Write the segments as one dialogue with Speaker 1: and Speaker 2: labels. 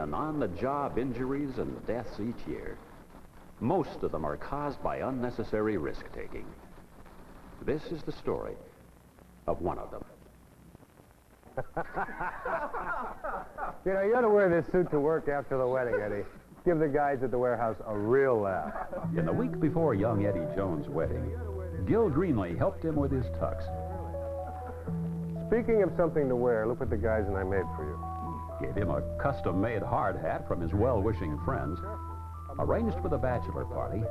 Speaker 1: in on-the-job injuries and deaths each year. Most of them are caused by unnecessary risk-taking. This is the story of one of them.
Speaker 2: You know, you ought to wear this suit to work after the wedding, Eddie. Give the guys at the warehouse a real laugh.
Speaker 1: In the week before young Eddie Jones' wedding, Gil Greenley helped him with his tux.
Speaker 2: Speaking of something to wear, look what the guys and I made for you.
Speaker 1: Gave him a custom-made hard hat from his well-wishing friends, arranged for the bachelor party,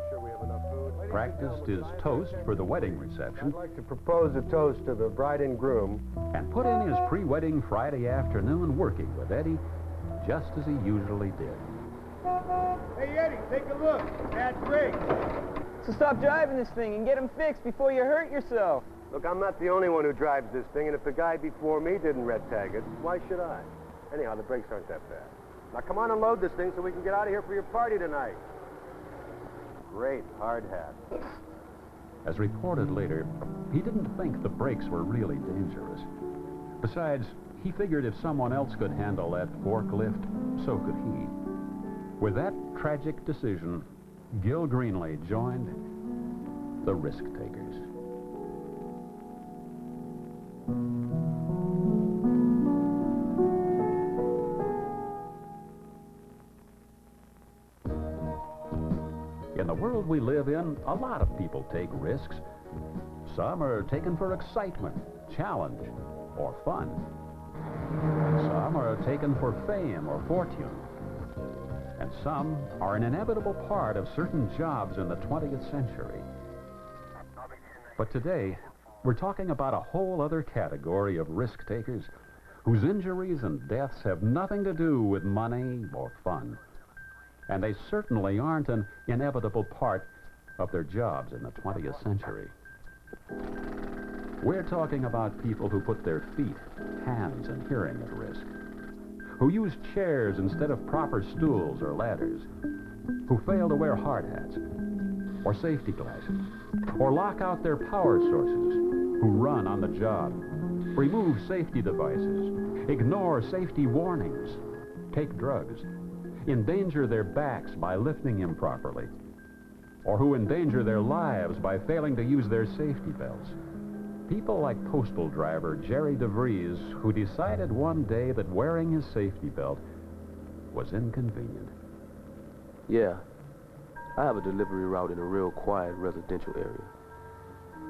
Speaker 1: practiced his toast for the wedding reception.
Speaker 2: I'd like to propose a toast to the bride and groom.
Speaker 1: And put in his pre-wedding Friday afternoon working with Eddie, just as he usually did.
Speaker 3: Hey, Eddie, take a look. Bad brake.
Speaker 4: So stop driving this thing and get them fixed before you hurt yourself.
Speaker 2: Look, I'm not the only one who drives this thing, and if the guy before me didn't red tag it, why should I? Anyhow, the brakes aren't that bad. Now, come on and load this thing so we can get out of here for your party tonight. Great hard hat.
Speaker 1: As reported later, he didn't think the brakes were really dangerous. Besides, he figured if someone else could handle that forklift, so could he. With that tragic decision, Gil Greenley joined the risk-takers. In the world we live in, a lot of people take risks. Some are taken for excitement, challenge, or fun. Some are taken for fame or fortune. And some are an inevitable part of certain jobs in the 20th century. But today, we're talking about a whole other category of risk-takers whose injuries and deaths have nothing to do with money or fun. And they certainly aren't an inevitable part of their jobs in the 20th century. We're talking about people who put their feet, hands, and hearing at risk, who use chairs instead of proper stools or ladders, who fail to wear hard hats, or safety glasses, or lock out their power sources, who run on the job, remove safety devices, ignore safety warnings, take drugs, endanger their backs by lifting improperly, or who endanger their lives by failing to use their safety belts. People like postal driver Jerry DeVries, who decided one day that wearing his safety belt was inconvenient.
Speaker 5: Yeah, I have a delivery route in a real quiet residential area.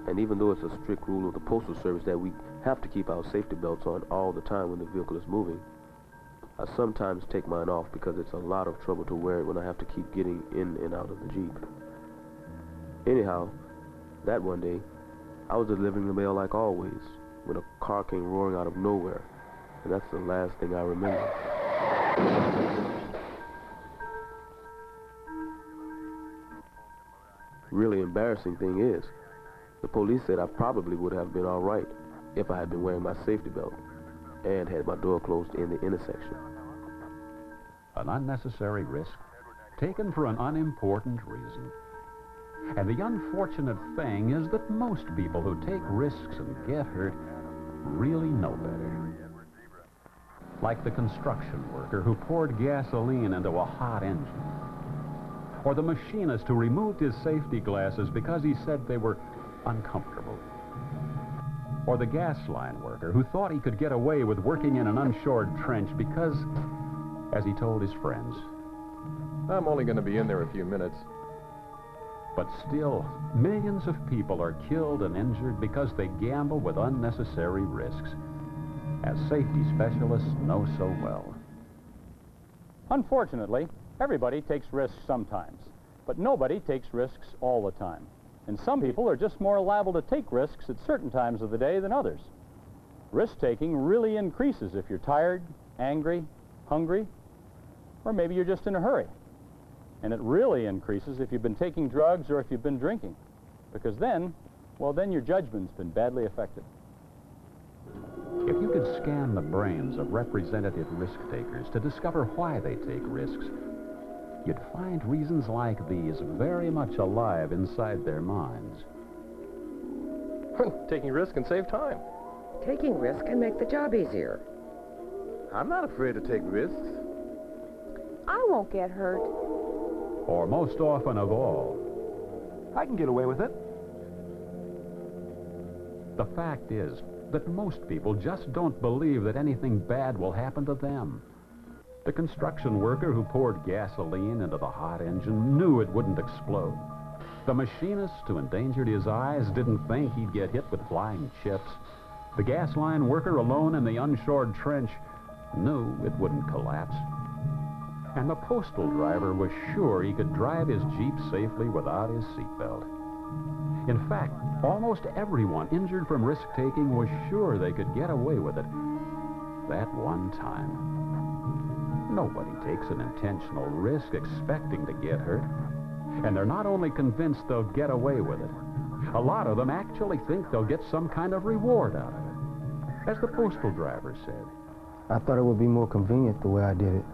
Speaker 5: And even though it's a strict rule of the Postal Service that we have to keep our safety belts on all the time when the vehicle is moving, I sometimes take mine off because it's a lot of trouble to wear it when I have to keep getting in and out of the Jeep. Anyhow, that one day, I was delivering the mail like always, when a car came roaring out of nowhere, and that's the last thing I remember. Really embarrassing thing is, the police said I probably would have been all right if I had been wearing my safety belt and had my door closed in the intersection.
Speaker 1: An unnecessary risk, taken for an unimportant reason. And the unfortunate thing is that most people who take risks and get hurt really know better. Like the construction worker who poured gasoline into a hot engine. Or the machinist who removed his safety glasses because he said they were uncomfortable. Or the gas line worker who thought he could get away with working in an unshored trench because, as he told his friends,
Speaker 6: I'm only going to be in there a few minutes.
Speaker 1: But still, millions of people are killed and injured because they gamble with unnecessary risks, as safety specialists know so well.
Speaker 7: Unfortunately, everybody takes risks sometimes, but nobody takes risks all the time. And some people are just more liable to take risks at certain times of the day than others. Risk-taking really increases if you're tired, angry, hungry, or maybe you're just in a hurry. And it really increases if you've been taking drugs or if you've been drinking, because then, well, then your judgment's been badly affected.
Speaker 1: If you could scan the brains of representative risk-takers to discover why they take risks, you'd find reasons like these very much alive inside their minds.
Speaker 6: Taking risks can save time.
Speaker 8: Taking risks can make the job easier.
Speaker 9: I'm not afraid to take risks.
Speaker 8: I won't get hurt.
Speaker 1: Or most often of all,
Speaker 9: I can get away with it.
Speaker 1: the fact is that most people just don't believe that anything bad will happen to them. The construction worker who poured gasoline into the hot engine knew it wouldn't explode. The machinist who endangered his eyes didn't think he'd get hit with flying chips. The gas line worker alone in the unshored trench knew it wouldn't collapse. And the postal driver was sure he could drive his Jeep safely without his seatbelt. In fact, almost everyone injured from risk-taking was sure they could get away with it that one time. Nobody takes an intentional risk expecting to get hurt. And they're not only convinced they'll get away with it, a lot of them actually think they'll get some kind of reward out of it. As the postal driver said.
Speaker 9: I thought it would be more convenient the way I did it.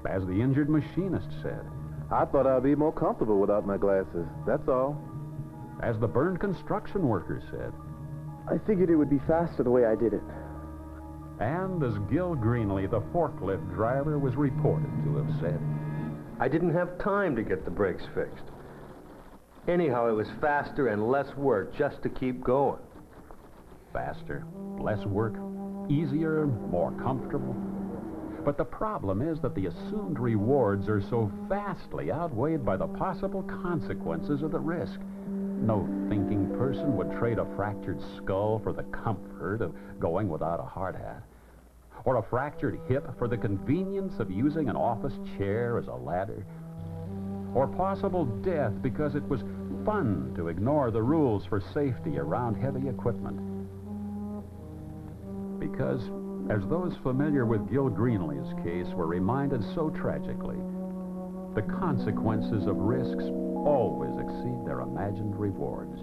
Speaker 1: As the injured machinist said.
Speaker 9: I thought I'd be more comfortable without my glasses, that's all.
Speaker 1: As the burned construction worker said.
Speaker 9: I figured it would be faster the way I did it.
Speaker 1: And as Gil Greenley, the forklift driver, was reported to have said.
Speaker 2: I didn't have time to get the brakes fixed. Anyhow, it was faster and less work just to keep going.
Speaker 1: Faster, less work, easier, more comfortable. But the problem is that the assumed rewards are so vastly outweighed by the possible consequences of the risk. No thinking person would trade a fractured skull for the comfort of going without a hard hat. Or a fractured hip for the convenience of using an office chair as a ladder. Or possible death because it was fun to ignore the rules for safety around heavy equipment. Because, as those familiar with Gil Greenley's case were reminded so tragically, the consequences of risks always exceed their imagined rewards.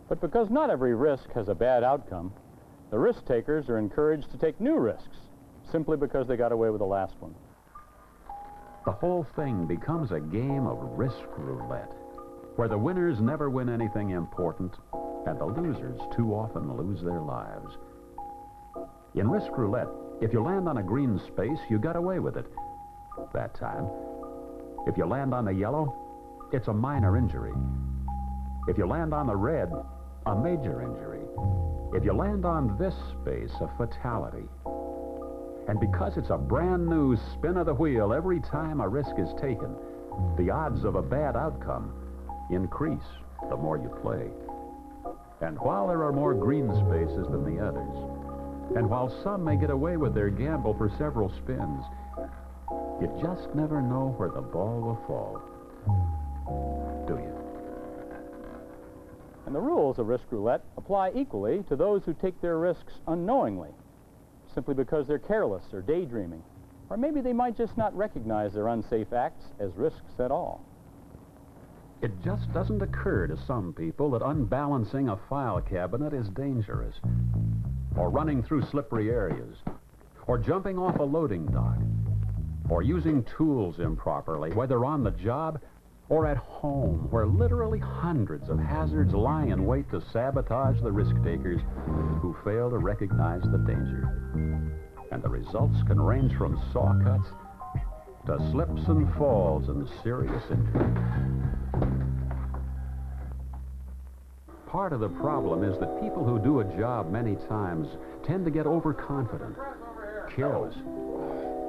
Speaker 7: But because not every risk has a bad outcome, the risk takers are encouraged to take new risks simply because they got away with the last one.
Speaker 1: The whole thing becomes a game of risk roulette, where the winners never win anything important and the losers too often lose their lives. In risk roulette, if you land on a green space, you got away with it that time. If you land on the yellow, it's a minor injury. If you land on the red, a major injury. If you land on this space, a fatality. And because it's a brand new spin of the wheel every time a risk is taken, the odds of a bad outcome increase the more you play. And while there are more green spaces than the others, and while some may get away with their gamble for several spins, you just never know where the ball will fall, do you?
Speaker 7: And the rules of risk roulette apply equally to those who take their risks unknowingly, simply because they're careless or daydreaming, or maybe they might just not recognize their unsafe acts as risks at all.
Speaker 1: It just doesn't occur to some people that unbalancing a file cabinet is dangerous, or running through slippery areas, or jumping off a loading dock, or using tools improperly, whether on the job or at home, where literally hundreds of hazards lie in wait to sabotage the risk-takers who fail to recognize the danger. And the results can range from saw cuts to slips and falls and serious injury. Part of the problem is that people who do a job many times tend to get overconfident, careless,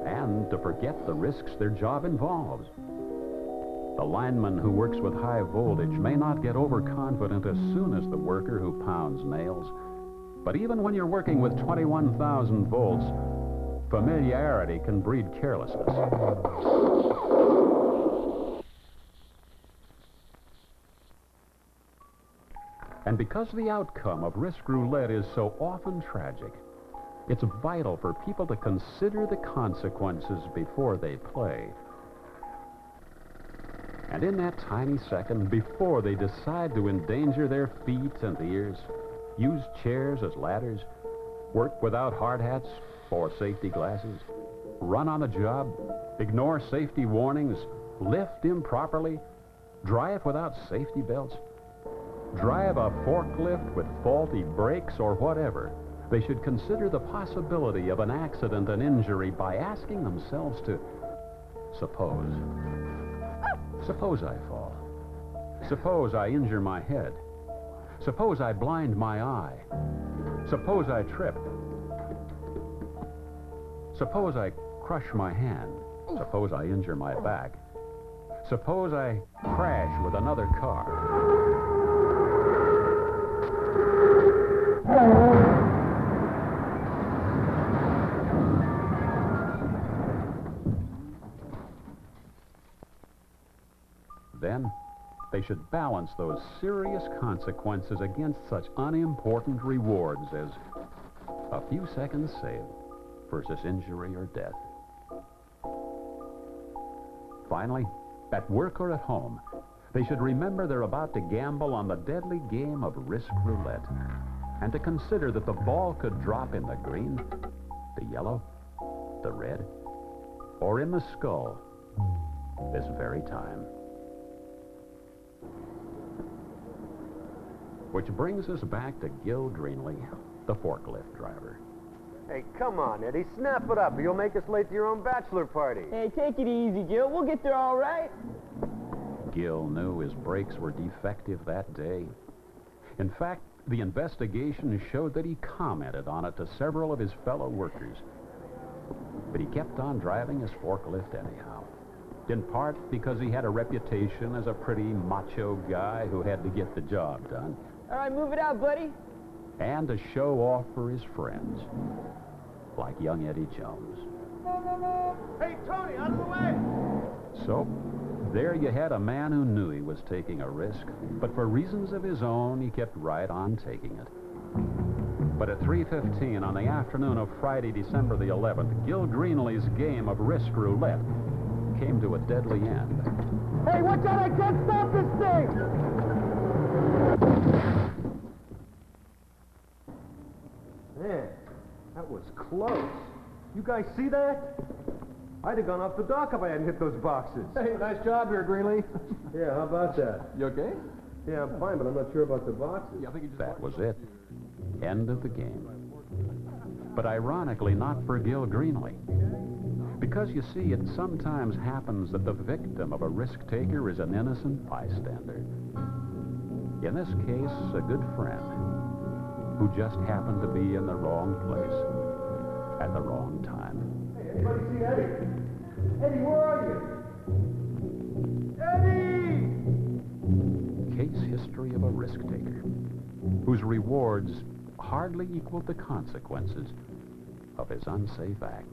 Speaker 1: and to forget the risks their job involves. The lineman who works with high voltage may not get overconfident as soon as the worker who pounds nails. But even when you're working with 21,000 volts, familiarity can breed carelessness. And because the outcome of risk roulette is so often tragic, it's vital for people to consider the consequences before they play. And in that tiny second, before they decide to endanger their feet and ears, use chairs as ladders, work without hard hats or safety glasses, run on the job, ignore safety warnings, lift improperly, drive without safety belts, drive a forklift with faulty brakes or whatever, They should consider the possibility of an accident and injury by asking themselves to suppose. Suppose I fall. Suppose I injure my head. Suppose I blind my eye. Suppose I trip. Suppose I crush my hand. Suppose I injure my back. Suppose I crash with another car. Then, they should balance those serious consequences against such unimportant rewards as a few seconds saved versus injury or death. Finally, at work or at home, they should remember they're about to gamble on the deadly game of risk roulette, and to consider that the ball could drop in the green, the yellow, the red, or in the skull this very time. Which brings us back to Gil Greenley, the forklift driver.
Speaker 2: Hey, come on, Eddie. Snap it up, or you'll make us late to your own bachelor party.
Speaker 4: Hey, take it easy, Gil. We'll get there all right.
Speaker 1: Gil knew his brakes were defective that day. In fact, the investigation showed that he commented on it to several of his fellow workers. But he kept on driving his forklift anyhow. In part because he had a reputation as a pretty macho guy who had to get the job done.
Speaker 4: All right, move it out, buddy.
Speaker 1: And to show off for his friends, like young Eddie Jones.
Speaker 3: Hey, Tony, out of the way!
Speaker 1: So, there you had a man who knew he was taking a risk, but for reasons of his own, he kept right on taking it. But at 3:15 on the afternoon of Friday, December the 11th, Gil Greenley's game of risk roulette came to a deadly end.
Speaker 3: Hey, watch out! I can't stop this thing!
Speaker 2: Man, that was close. You guys see that? I'd have gone off the dock if I hadn't hit those boxes.
Speaker 6: Hey, nice job here, Greenley.
Speaker 2: Yeah, how about that?
Speaker 6: You okay?
Speaker 2: Yeah, I'm fine, but I'm not sure about the boxes.
Speaker 6: Yeah, I think you just
Speaker 1: That was it. End of the game. But ironically, not for Gil Greenley. Because, you see, it sometimes happens that the victim of a risk-taker is an innocent bystander. In this case, a good friend who just happened to be in the wrong place at the wrong time.
Speaker 2: Hey, anybody see Eddie? Eddie, where are you? Eddie!
Speaker 1: Case history of a risk-taker whose rewards hardly equaled the consequences of his unsafe act.